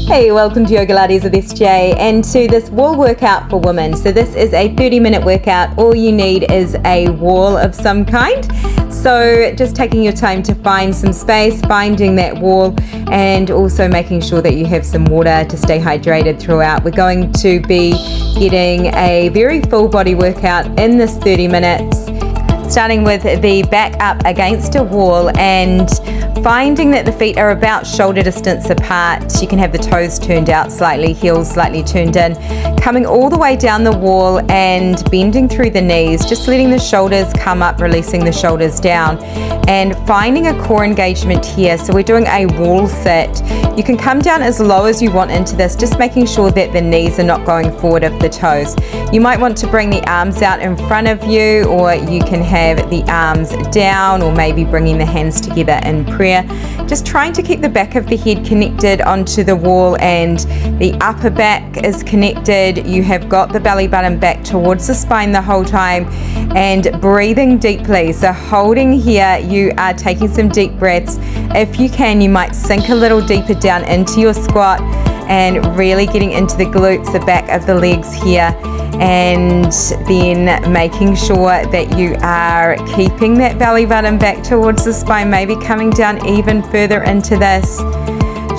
Hey, welcome to yogalateswithsj and to this wall workout for women. So this is a 30-minute workout. All you need is a wall of some kind. So just taking your time to find some space, finding that wall, and also making sure that you have some water to stay hydrated throughout. We're going to be getting a very full body workout in this 30 minutes, starting with the back up against a wall and finding that the feet are about shoulder distance apart. You can have the toes turned out slightly, heels slightly turned in, coming all the way down the wall and bending through the knees, just letting the shoulders come up, releasing the shoulders down, and finding a core engagement here. So we're doing a wall sit. You can come down as low as you want into this, just making sure that the knees are not going forward of the toes. You might want to bring the arms out in front of you, or you can have the arms down, or maybe bringing the hands together in prayer. Just trying to keep the back of the head connected onto the wall and the upper back is connected. You have got the belly button back towards the spine the whole time and breathing deeply. So holding here, you are taking some deep breaths. If you can, you might sink a little deeper down into your squat and really getting into the glutes, the back of the legs here, and then making sure that you are keeping that belly button back towards the spine, maybe coming down even further into this.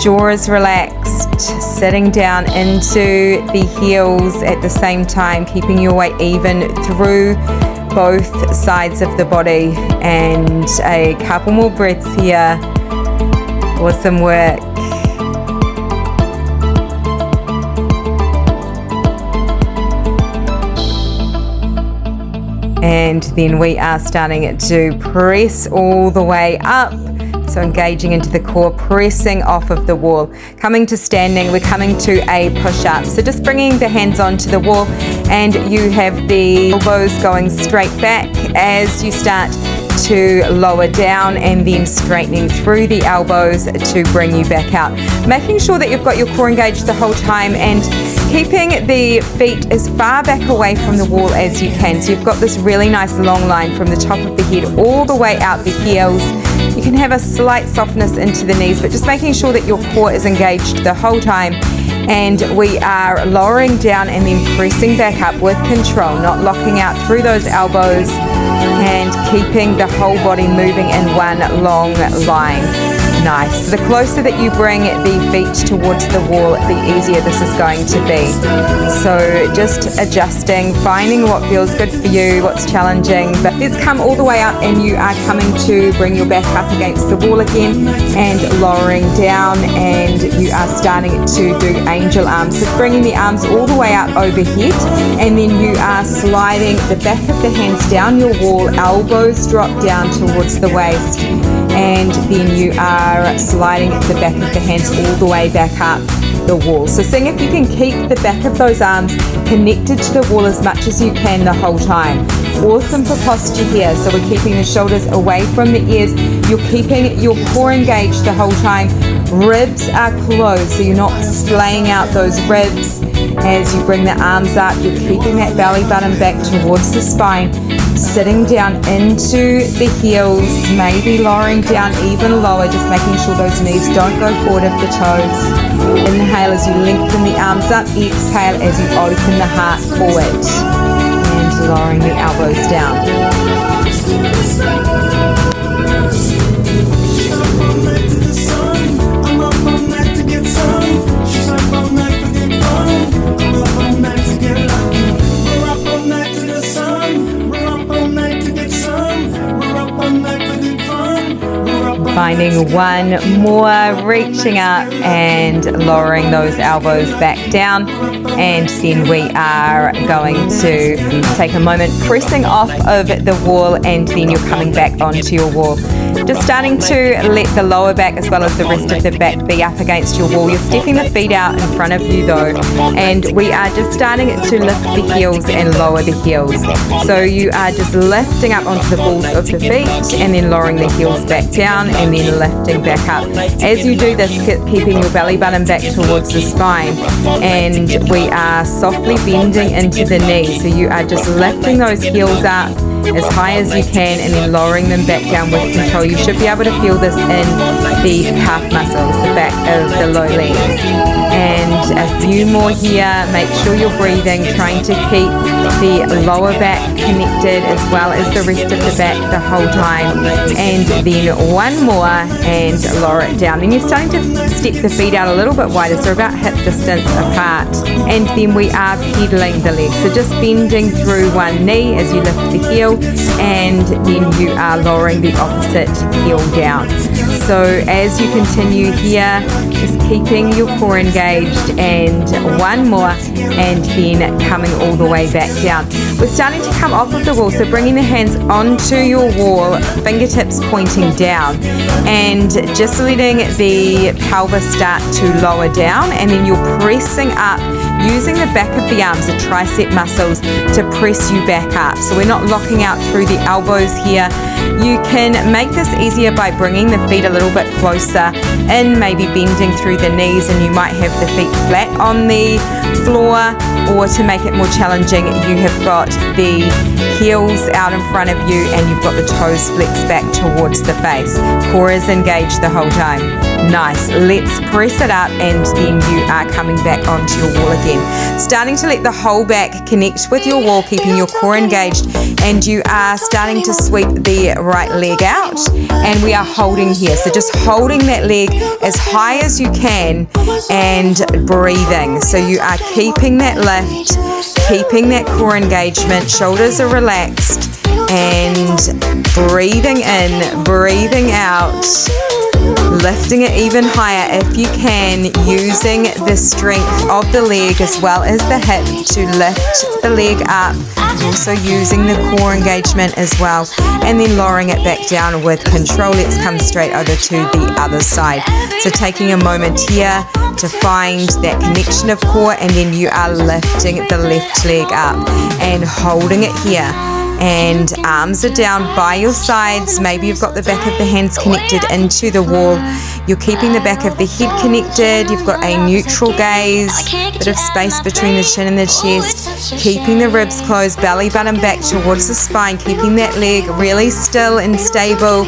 Jaw is relaxed, sitting down into the heels at the same time, keeping your weight even through both sides of the body. And a couple more breaths here. Awesome work. And then we are starting to press all the way up. So engaging into the core, pressing off of the wall. Coming to standing, we're coming to a push-up. So just bringing the hands onto the wall, and you have the elbows going straight back as you start to lower down, and then straightening through the elbows to bring you back out. Making sure that you've got your core engaged the whole time and keeping the feet as far back away from the wall as you can. So you've got this really nice long line from the top of the head all the way out the heels. You can have a slight softness into the knees, but just making sure that your core is engaged the whole time. And we are lowering down and then pressing back up with control, not locking out through those elbows, and keeping the whole body moving in one long line. Nice. The closer that you bring the feet towards the wall, the easier this is going to be. So just adjusting, finding what feels good for you, what's challenging. But let's come all the way up, and you are coming to bring your back up against the wall again and lowering down, and you are starting to do angel arms. So bringing the arms all the way up overhead, and then you are sliding the back of the hands down your wall, elbows drop down towards the waist, and then you are sliding the back of the hands all the way back up the wall. So seeing if you can keep the back of those arms connected to the wall as much as you can the whole time. Awesome for posture here. So we're keeping the shoulders away from the ears. You're keeping your core engaged the whole time. Ribs are closed, so you're not splaying out those ribs as you bring the arms up. You're keeping that belly button back towards the spine, sitting down into the heels, maybe lowering down even lower, just making sure those knees don't go forward of the toes. Inhale as you lengthen the arms up, exhale as you open the heart forward, and lowering the elbows down. Finding one more, reaching up and lowering those elbows back down, and then we are going to take a moment pressing off of the wall, and then you're coming back onto your wall. Just starting to let the lower back as well as the rest of the back be up against your wall. You're stepping the feet out in front of you though, and we are just starting to lift the heels and lower the heels. So you are just lifting up onto the balls of the feet and then lowering the heels back down and then lifting back up. As you do this, keeping your belly button back towards the spine, and we are softly bending into the knee. So you are just lifting those heels up as high as you can and then lowering them back down with control. You should be able to feel this in the calf muscles, the back of the low legs. a few more here. Make sure you're breathing, trying to keep the lower back connected as well as the rest of the back the whole time. And then one more and lower it down. Then you're starting to step the feet out a little bit wider, so about hip distance apart. And then we are pedaling the legs. So just bending through one knee as you lift the heel, and then you are lowering the opposite heel down. So as you continue here, just keeping your core engaged, and one more, and then coming all the way back down. We're starting to come off of the wall, so bringing the hands onto your wall, fingertips pointing down, and just letting the pelvis start to lower down, and then you're pressing up using the back of the arms, the tricep muscles, to press you back up. So we're not locking out through the elbows here. You can make this easier by bringing the feet a little bit closer in, maybe bending through the knees, and you might have the feet flat on the floor, or to make it more challenging, you have got the heels out in front of you and you've got the toes flexed back towards the face. Core is engaged the whole time. Nice. Let's press it up, and then you are coming back onto your wall again. Starting to let the whole back connect with your wall, keeping your core engaged, and you are starting to sweep the right leg out, and we are holding here. So just holding that leg as high as you can and breathing. So you are keeping that lift, keeping that core engagement, shoulders are relaxed, and breathing in, breathing out. Lifting it even higher if you can, using the strength of the leg as well as the hip to lift the leg up, also using the core engagement as well, and then lowering it back down with control. Let's come straight over to the other side. So taking a moment here to find that connection of core, and then you are lifting the left leg up and holding it here. And arms are down by your sides. Maybe you've got the back of the hands connected into the wall. You're keeping the back of the head connected. You've got a neutral gaze, bit of space between the chin and the chest. Keeping the ribs closed, belly button back towards the spine. Keeping that leg really still and stable,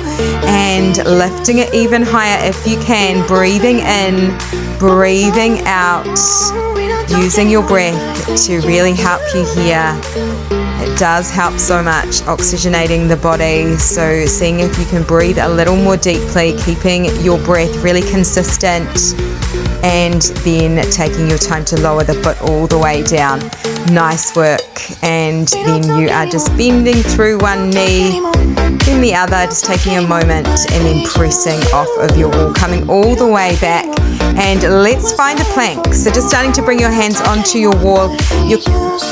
and lifting it even higher if you can. Breathing in, breathing out. Using your breath to really help you here. It does help so much, oxygenating the body. So seeing if you can breathe a little more deeply, keeping your breath really consistent, and then taking your time to lower the foot all the way down. Nice work. And then you are just bending through one knee, then the other, just taking a moment, and then pressing off of your wall, coming all the way back. And let's find a plank. So just starting to bring your hands onto your wall. You're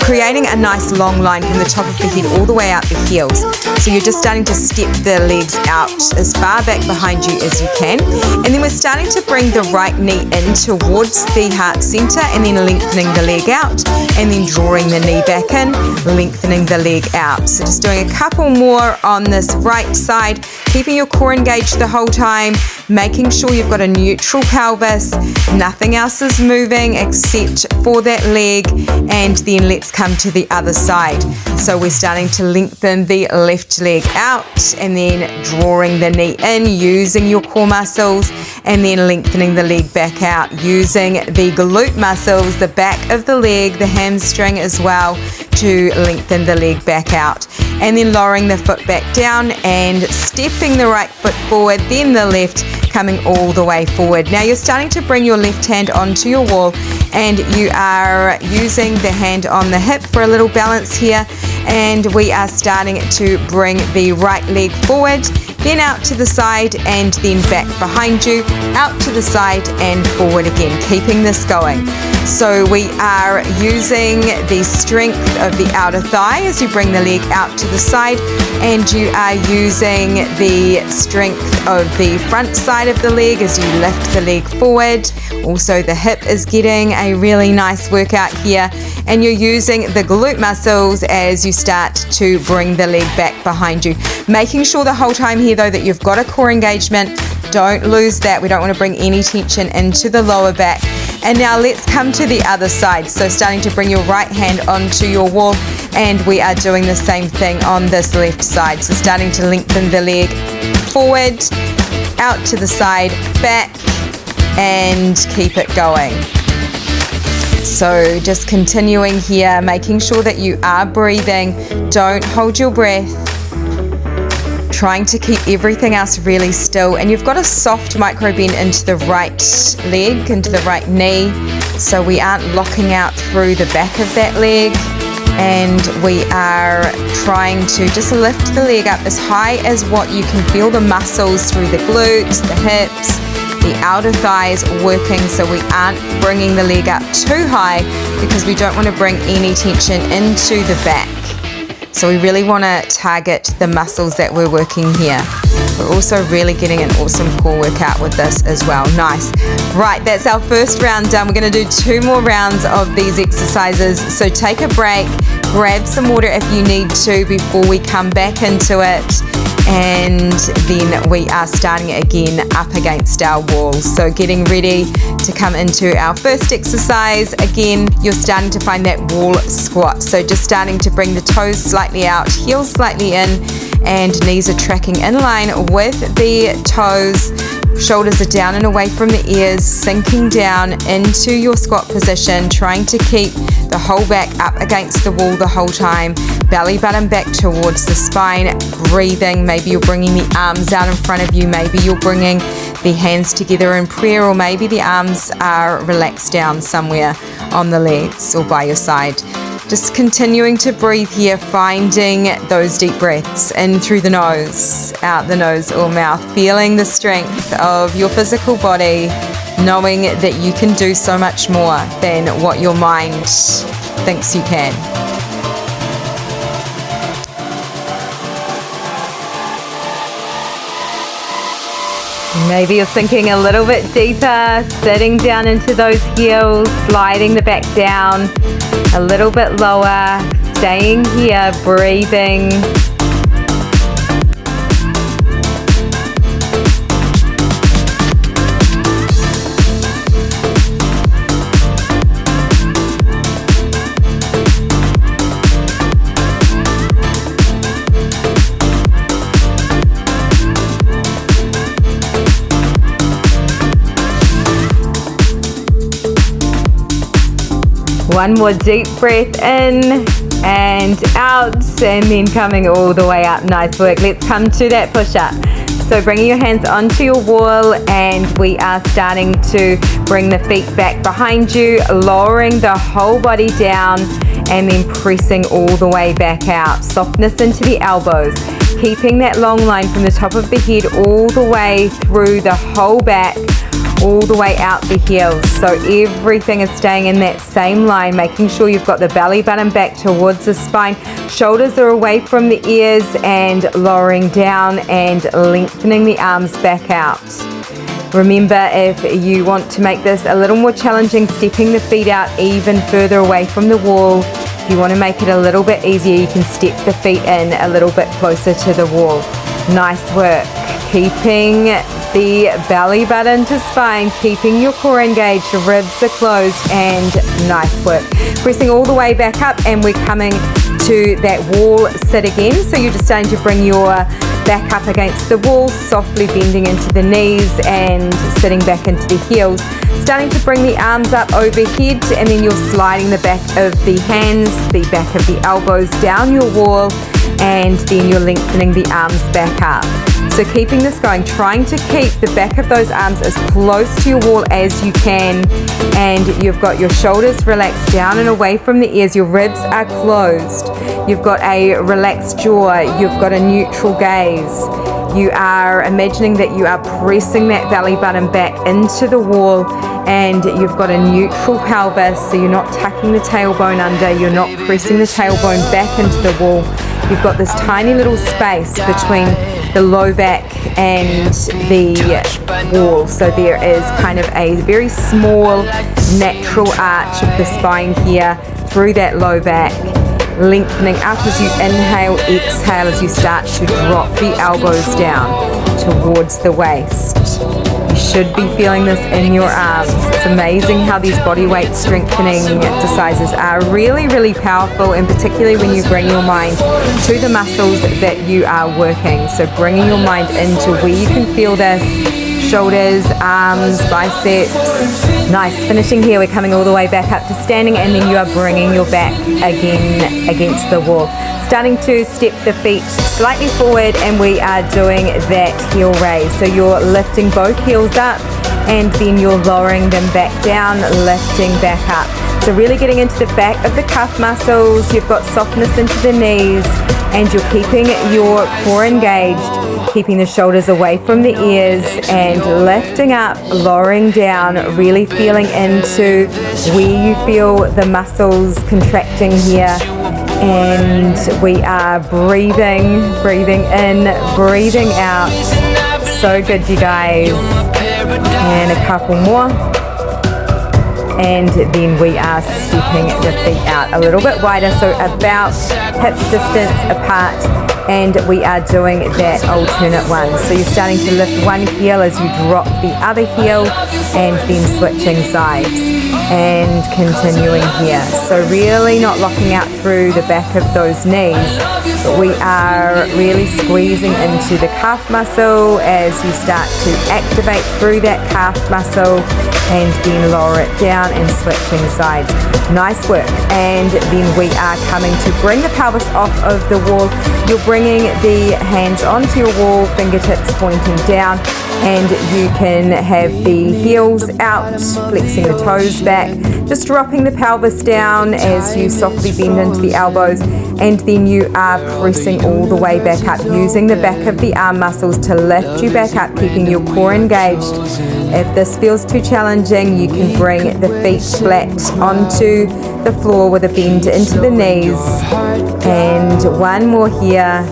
creating a nice long line from the top of the head all the way out the heels. So you're just starting to step the legs out as far back behind you as you can. And then we're starting to bring the right knee in towards the heart center, and then lengthening the leg out, and then drawing the knee back in, lengthening the leg out. So just doing a couple more on this right side, keeping your core engaged the whole time, making sure you've got a neutral pelvis, nothing else is moving except for that leg. And then let's come to the other side. So we're starting to lengthen the left leg out, and then drawing the knee in, using your core muscles, and then lengthening the leg back out, using the glute muscles, the back of the leg, the hamstring as well, to lengthen the leg back out. And then lowering the foot back down and stepping the right foot forward, then the left, coming all the way forward. Now you're starting to bring your left hand onto your wall, and you are using the hand on the hip for a little balance here. And we are starting to bring the right leg forward, then out to the side, and then back behind you, out to the side and forward again, keeping this going. So we are using the strength of the outer thigh as you bring the leg out to the side, and you are using the strength of the front side of the leg as you lift the leg forward. Also the hip is getting a really nice workout here, and you're using the glute muscles as you start to bring the leg back behind you. Making sure the whole time here though that you've got a core engagement. Don't lose that. We don't want to bring any tension into the lower back. And now let's come to the other side. So starting to bring your right hand onto your wall, and we are doing the same thing on this left side. So starting to lengthen the leg forward, out to the side, back, and keep it going. So just continuing here, making sure that you are breathing. Don't hold your breath. Trying to keep everything else really still. And you've got a soft micro bend into the right leg, into the right knee. So we aren't locking out through the back of that leg. And we are trying to just lift the leg up as high as what you can feel the muscles through the glutes, the hips, the outer thighs working, so we aren't bringing the leg up too high because we don't want to bring any tension into the back. So we really want to target the muscles that we're working here. We're also really getting an awesome core workout with this as well. Nice. Right, that's our first round done. We're going to do 2 more rounds of these exercises. So take a break, grab some water if you need to before we come back into it. And then we are starting again up against our walls. So getting ready to come into our first exercise. Again, you're starting to find that wall squat. So just starting to bring the toes slightly out, heels slightly in, and knees are tracking in line with the toes. Shoulders are down and away from the ears, sinking down into your squat position, trying to keep the whole back up against the wall the whole time. Belly button back towards the spine, breathing. Maybe you're bringing the arms out in front of you. Maybe you're bringing the hands together in prayer, or maybe the arms are relaxed down somewhere on the legs or by your side. Just continuing to breathe here, finding those deep breaths in through the nose, out the nose or mouth, feeling the strength of your physical body, knowing that you can do so much more than what your mind thinks you can. Maybe you're sinking a little bit deeper, sitting down into those heels, sliding the back down a little bit lower, staying here, breathing. One more deep breath in and out, and then coming all the way up. Nice work. Let's come to that push-up. So bringing your hands onto your wall, and we are starting to bring the feet back behind you, lowering the whole body down, and then pressing all the way back out. Softness into the elbows, keeping that long line from the top of the head all the way through the whole back, all the way out the heels. So everything is staying in that same line, making sure you've got the belly button back towards the spine. Shoulders are away from the ears, and lowering down and lengthening the arms back out. Remember, if you want to make this a little more challenging, stepping the feet out even further away from the wall. If you want to make it a little bit easier, you can step the feet in a little bit closer to the wall. Nice work. Keeping the belly button to spine, keeping your core engaged, your ribs are closed, and nice work. Pressing all the way back up, and we're coming to that wall sit again. So you're just starting to bring your back up against the wall, softly bending into the knees and sitting back into the heels. Starting to bring the arms up overhead, and then you're sliding the back of the hands, the back of the elbows down your wall, and then you're lengthening the arms back up. So keeping this going, trying to keep the back of those arms as close to your wall as you can, and you've got your shoulders relaxed down and away from the ears, your ribs are closed, you've got a relaxed jaw, you've got a neutral gaze. You are imagining that you are pressing that belly button back into the wall, and you've got a neutral pelvis, so you're not tucking the tailbone under, you're not pressing the tailbone back into the wall. You've got this tiny little space between the low back and the wall, so there is kind of a very small natural arch of the spine here through that low back, lengthening up as you inhale, exhale as you start to drop the elbows down towards the waist. You should be feeling this in your arms. It's amazing how these body weight strengthening exercises are really, really powerful, and particularly when you bring your mind to the muscles that you are working. So bringing your mind into where you can feel this, shoulders, arms, biceps. Nice. Finishing here, we're coming all the way back up to standing, and then you are bringing your back again against the wall. Starting to step the feet slightly forward, and we are doing that heel raise. So you're lifting both heels up, and then you're lowering them back down, lifting back up. So really getting into the back of the calf muscles. You've got softness into the knees, and you're keeping your core engaged, keeping the shoulders away from the ears, and lifting up, lowering down, really feeling into where you feel the muscles contracting here. And we are breathing in, breathing out. So good, you guys. And a couple more. And then we are stepping the feet out a little bit wider, so about hip distance apart, and we are doing that alternate one. So you're starting to lift one heel as you drop the other heel, and then switching sides and continuing here. So really not locking out through the back of those knees, but we are really squeezing into the calf muscle as you start to activate through that calf muscle, and then lower it down and switching sides. Nice work. And then we are coming to bring the pelvis off of the wall. You're bringing the hands onto your wall, fingertips pointing down, and you can have the heels out, flexing the toes back, just dropping the pelvis down as you softly bend into the elbows, and then you are pressing all the way back up, using the back of the arm muscles to lift you back up, keeping your core engaged. If this feels too challenging, you can bring the feet flat onto the floor with a bend into the knees. And one more here,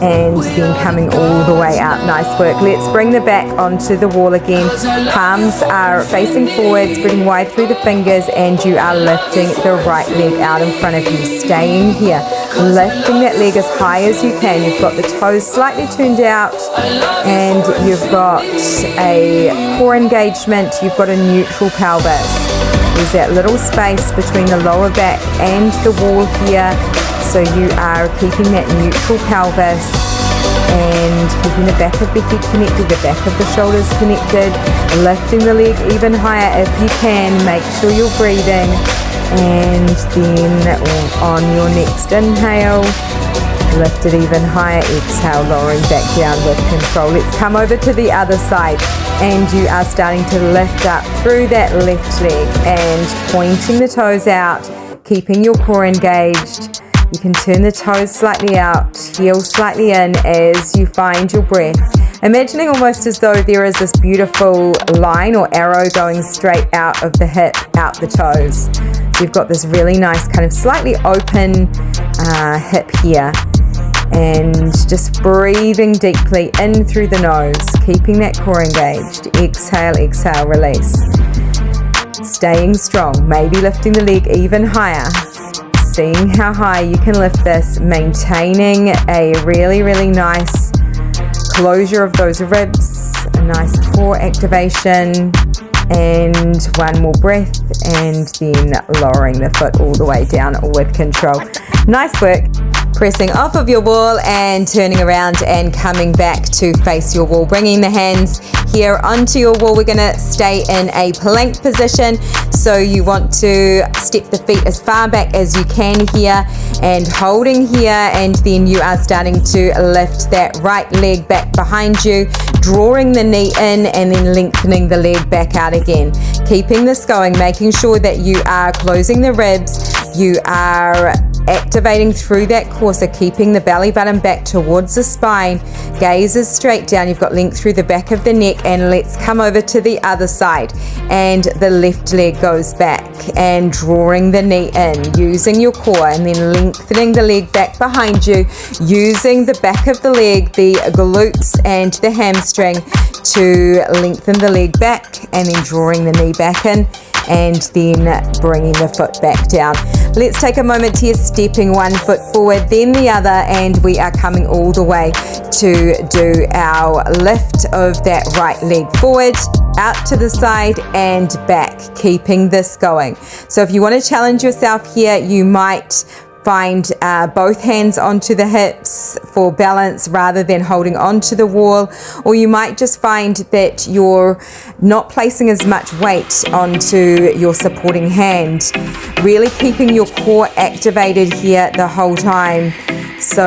and then coming all the way up. Nice work. Let's bring the back onto the wall again. Palms are facing forward, spreading wide through the fingers, and you are lifting the right leg out in front of you. Staying here, lifting that leg as high as you can. You've got the toes slightly turned out, and you've got a core engagement. You've got a neutral pelvis. There's that little space between the lower back and the wall here. So you are keeping that neutral pelvis and keeping the back of the head connected, the back of the shoulders connected, lifting the leg even higher if you can. Make sure you're breathing. And then on your next inhale, lift it even higher. Exhale, lowering back down with control. Let's come over to the other side, and you are starting to lift up through that left leg and pointing the toes out, keeping your core engaged. You can turn the toes slightly out, heel slightly in as you find your breath. Imagining almost as though there is this beautiful line or arrow going straight out of the hip, out the toes. So you've got this really nice kind of slightly open hip here. And just breathing deeply in through the nose, keeping that core engaged. Exhale, exhale, release. Staying strong, maybe lifting the leg even higher. Seeing how high you can lift this, maintaining a really, really nice closure of those ribs, a nice core activation, and one more breath, and then lowering the foot all the way down with control. Nice work. Pressing off of your wall and turning around and coming back to face your wall, bringing the hands here onto your wall. We're going to stay in a plank position, so you want to step the feet as far back as you can here and holding here, and then you are starting to lift that right leg back behind you, drawing the knee in and then lengthening the leg back out again. Keeping this going, making sure that you are closing the ribs, you are activating through that core, so keeping the belly button back towards the spine, gaze is straight down, you've got length through the back of the neck. And let's come over to the other side, and the left leg goes back and drawing the knee in, using your core, and then lengthening the leg back behind you, using the back of the leg, the glutes and the hamstring to lengthen the leg back, and then drawing the knee back in, and then bringing the foot back down. Let's take a moment here, stepping one foot forward, then the other, and we are coming all the way to do our lift of that right leg forward, out to the side and back, keeping this going. So if you want to challenge yourself here, you might find both hands onto the hips for balance rather than holding onto the wall, or you might just find that you're not placing as much weight onto your supporting hand, really keeping your core activated here the whole time. So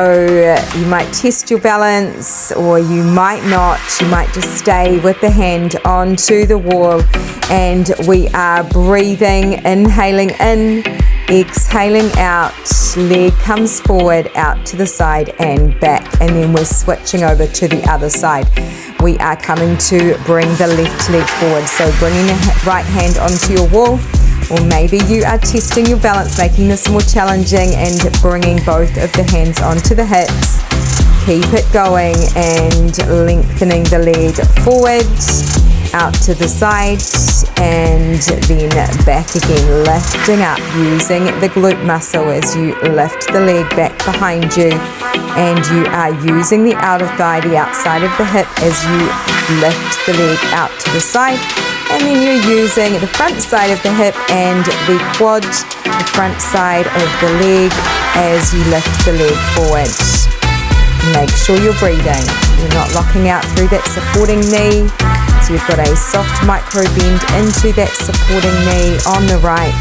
you might test your balance, or you might not. You might just stay with the hand onto the wall, and we are breathing, inhaling in, exhaling out. Leg comes forward, out to the side and back, and then we're switching over to the other side. We are coming to bring the left leg forward, so bringing the right hand onto your wall, or maybe you are testing your balance, making this more challenging, and bringing both of the hands onto the hips. Keep it going and lengthening the leg forward, out to the side, and then back again, lifting up, using the glute muscle as you lift the leg back behind you, and you are using the outer thigh, the outside of the hip, as you lift the leg out to the side, and then you're using the front side of the hip and the quad, the front side of the leg, as you lift the leg forward. Make sure you're breathing. You're not locking out through that supporting knee. So you've got a soft micro bend into that supporting knee on the right.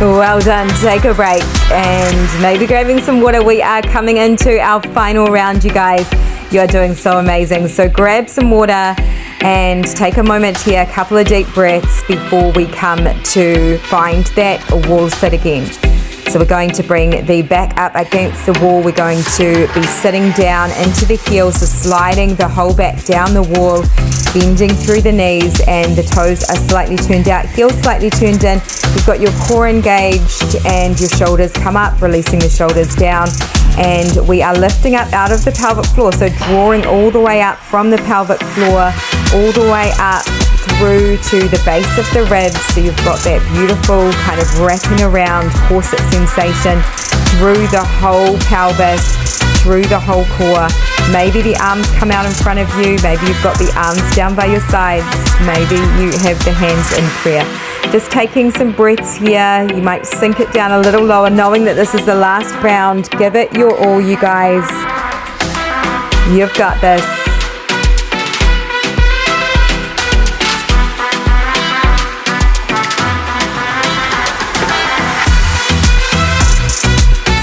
Well done. Take a break and maybe grabbing some water. We are coming into our final round, you guys. You are doing so amazing. So grab some water and take a moment here, a couple of deep breaths before we come to find that wall sit again. So we're going to bring the back up against the wall. We're going to be sitting down into the heels, so sliding the whole back down the wall, bending through the knees, and the toes are slightly turned out, heels slightly turned in. You've got your core engaged and your shoulders come up, releasing the shoulders down. And we are lifting up out of the pelvic floor, so drawing all the way up from the pelvic floor, all the way up through to the base of the ribs. So you've got that beautiful kind of wrapping around corset sensation through the whole pelvis, through the whole core. Maybe the arms come out in front of you, maybe you've got the arms down by your sides, maybe you have the hands in prayer. Just taking some breaths here. You might sink it down a little lower, knowing that this is the last round. Give it your all, you guys. You've got this.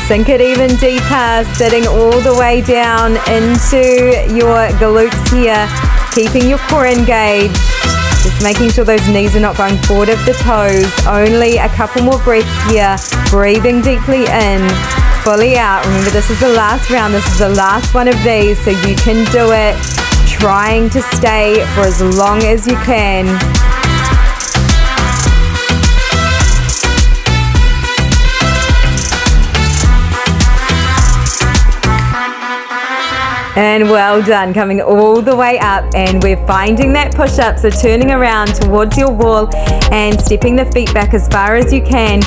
Sink it even deeper, sitting all the way down into your glutes here, keeping your core engaged, just making sure those knees are not going forward of the toes. Only a couple more breaths here, breathing deeply in, fully out. Remember, this is the last round, this is the last one of these, so you can do it, trying to stay for as long as you can. And well done, coming all the way up, and we're finding that push-up, so turning around towards your wall and stepping the feet back as far as you can,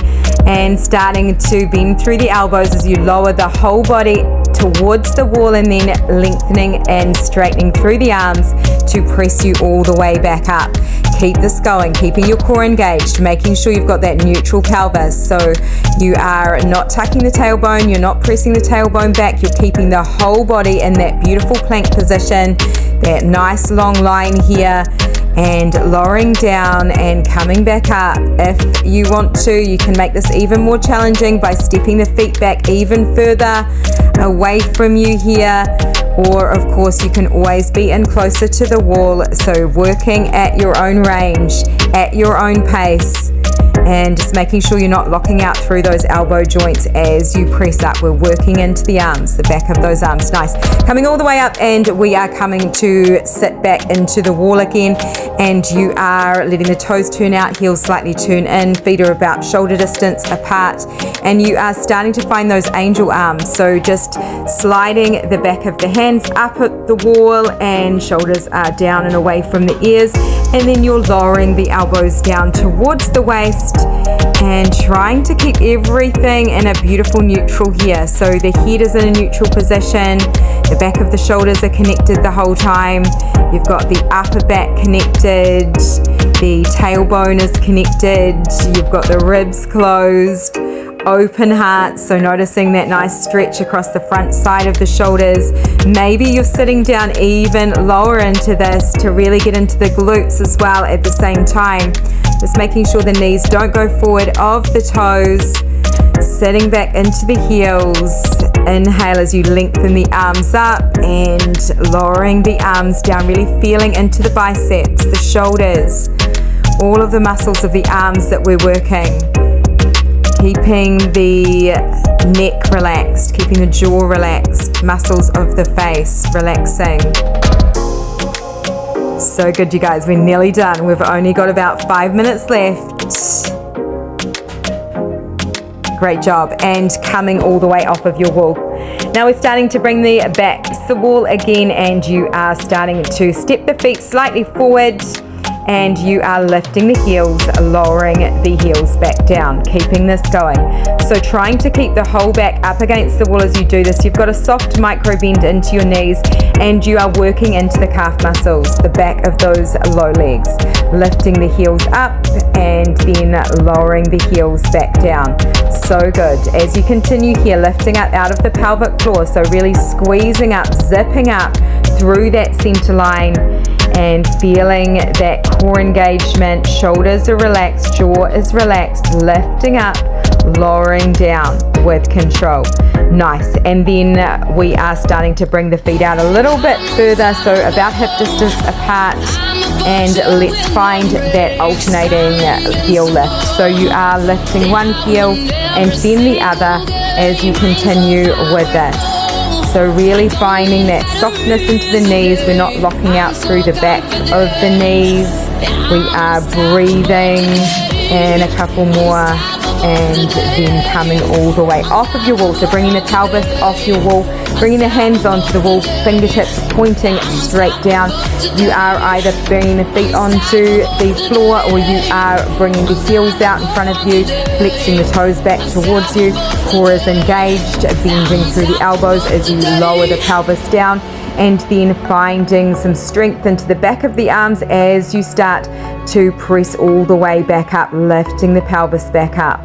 and starting to bend through the elbows as you lower the whole body towards the wall, and then lengthening and straightening through the arms to press you all the way back up. Keep this going, keeping your core engaged, making sure you've got that neutral pelvis. So you are not tucking the tailbone, you're not pressing the tailbone back, you're keeping the whole body in that beautiful plank position, that nice long line here, and lowering down and coming back up. If you want to, you can make this even more challenging by stepping the feet back even further away from you here. Or of course you can always be in closer to the wall, so working at your own range, at your own pace, and just making sure you're not locking out through those elbow joints as you press up. We're working into the arms, the back of those arms. Nice. Coming all the way up, and we are coming to sit back into the wall again, and you are letting the toes turn out, heels slightly turn in, feet are about shoulder distance apart, and you are starting to find those angel arms. So just sliding the back of the hands up at the wall, and shoulders are down and away from the ears, and then you're lowering the elbows down towards the waist and trying to keep everything in a beautiful neutral here. So the head is in a neutral position, the back of the shoulders are connected the whole time, you've got the upper back connected, The tailbone is connected, you've got the ribs closed, open heart, so noticing that nice stretch across the front side of the shoulders. Maybe you're sitting down even lower into this to really get into the glutes as well at the same time. Just making sure the knees don't go forward of the toes, sitting back into the heels. Inhale as you lengthen the arms up and lowering the arms down, really feeling into the biceps, the shoulders, all of the muscles of the arms that we're working. Keeping the neck relaxed, keeping the jaw relaxed, muscles of the face relaxing. So good, you guys, we're nearly done. We've only got about 5 minutes left. Great job, and coming all the way off of your wall. Now we're starting to bring the back to the wall again, and you are starting to step the feet slightly forward, and you are lifting the heels, lowering the heels back down, keeping this going. So trying to keep the whole back up against the wall as you do this. You've got a soft micro bend into your knees, and you are working into the calf muscles, the back of those low legs. Lifting the heels up and then lowering the heels back down. So good. As you continue here, lifting up out of the pelvic floor, so really squeezing up, zipping up through that center line, and feeling that core engagement. Shoulders are relaxed, jaw is relaxed, lifting up, lowering down with control. Nice. And then we are starting to bring the feet out a little bit further, so about hip distance apart, and let's find that alternating heel lift. So you are lifting one heel and then the other as you continue with this. So really finding that softness into the knees. We're not locking out through the back of the knees. We are breathing, and a couple more, and then coming all the way off of your wall. So bringing the pelvis off your wall, bringing the hands onto the wall, fingertips pointing straight down. You are either bringing the feet onto the floor, or you are bringing the heels out in front of you, flexing the toes back towards you. Core is engaged, bending through the elbows as you lower the pelvis down, and then finding some strength into the back of the arms as you start to press all the way back up, lifting the pelvis back up.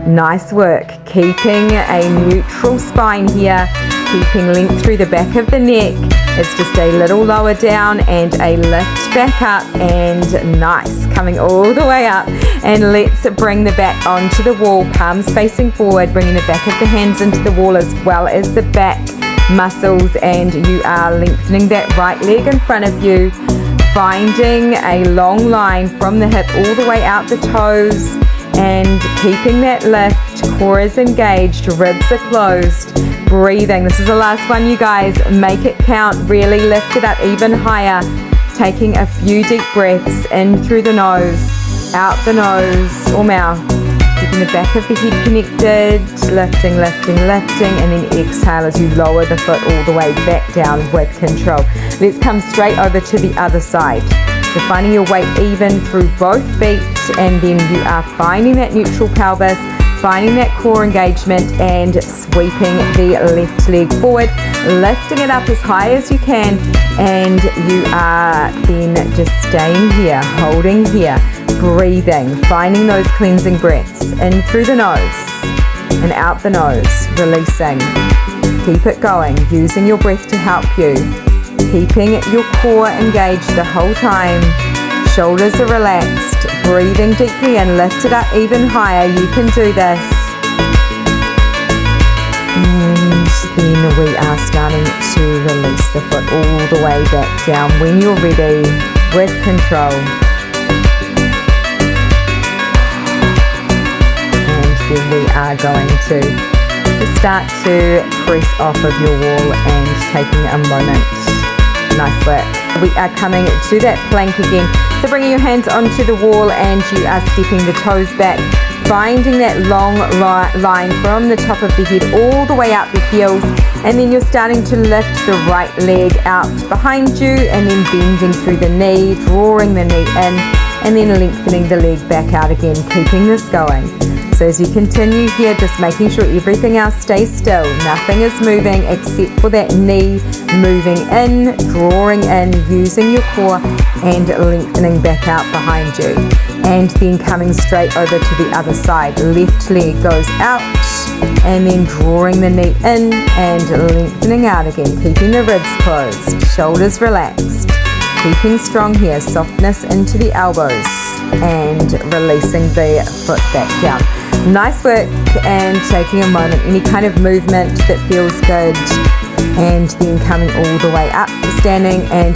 Nice work. Keeping a neutral spine here, keeping length through the back of the neck. It's just a little lower down and a lift back up, and nice. Coming all the way up, and let's bring the back onto the wall, palms facing forward, bringing the back of the hands into the wall as well as the back muscles, and you are lengthening that right leg in front of you, finding a long line from the hip all the way out the toes, and keeping that lift. Core is engaged, ribs are closed, breathing. This is the last one, you guys. Make it count. Really lift it up even higher, taking a few deep breaths in through the nose, out the nose or mouth. Keeping the back of the head connected, lifting, lifting, lifting, and then exhale as you lower the foot all the way back down with control. Let's come straight over to the other side. So finding your weight even through both feet, and then you are finding that neutral pelvis, finding that core engagement, and sweeping the left leg forward, lifting it up as high as you can, and you are then just staying here, holding here, breathing, finding those cleansing breaths in through the nose and out the nose, releasing. Keep it going, using your breath to help you, keeping your core engaged the whole time. Shoulders are relaxed, breathing deeply in, lift it up even higher. You can do this. And then we are starting to release the foot all the way back down when you're ready, with control. Then we are going to start to press off of your wall and taking a moment. Nice work. We are coming to that plank again. So bringing your hands onto the wall, and you are stepping the toes back, finding that long line from the top of the head all the way out the heels, and then you're starting to lift the right leg out behind you, and then bending through the knee, drawing the knee in, and then lengthening the leg back out again, keeping this going. So as you continue here, just making sure everything else stays still. Nothing is moving except for that knee moving in, drawing in, using your core and lengthening back out behind you. And then coming straight over to the other side. Left leg goes out and then drawing the knee in and lengthening out again, keeping the ribs closed, shoulders relaxed, keeping strong here, softness into the elbows and releasing the foot back down. Nice work, and taking a moment, any kind of movement that feels good, and then coming all the way up to standing and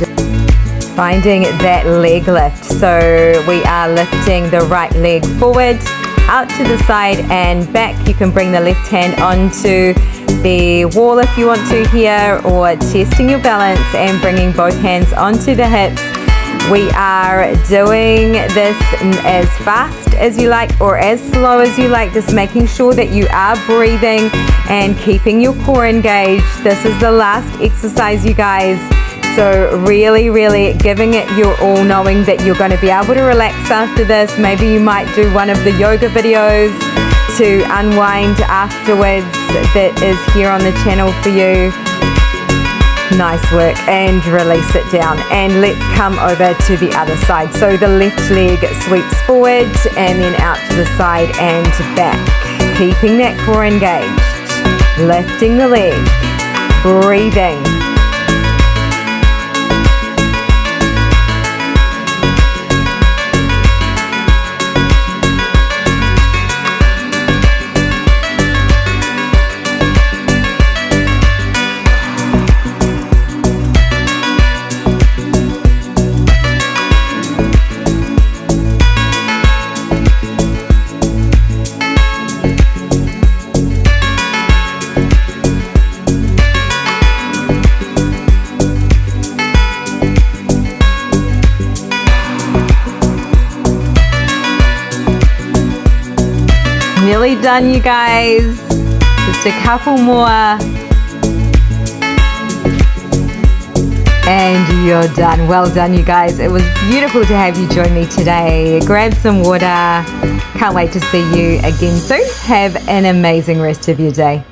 finding that leg lift. So we are lifting the right leg forward, out to the side and back. You can bring the left hand onto the wall if you want to here, or testing your balance and bringing both hands onto the hips. We are doing this as fast as you like or as slow as you like, just making sure that you are breathing and keeping your core engaged. This is the last exercise, you guys. So really, really giving it your all, knowing that you're going to be able to relax after this. Maybe you might do one of the yoga videos to unwind afterwards that is here on the channel for you. Nice work, and release it down. And let's come over to the other side. So the left leg sweeps forward and then out to the side and back. Keeping that core engaged. Lifting the leg. Breathing. Nearly done, you guys. Just a couple more. And you're done. Well done, you guys. It was beautiful to have you join me today. Grab some water. Can't wait to see you again soon. Have an amazing rest of your day.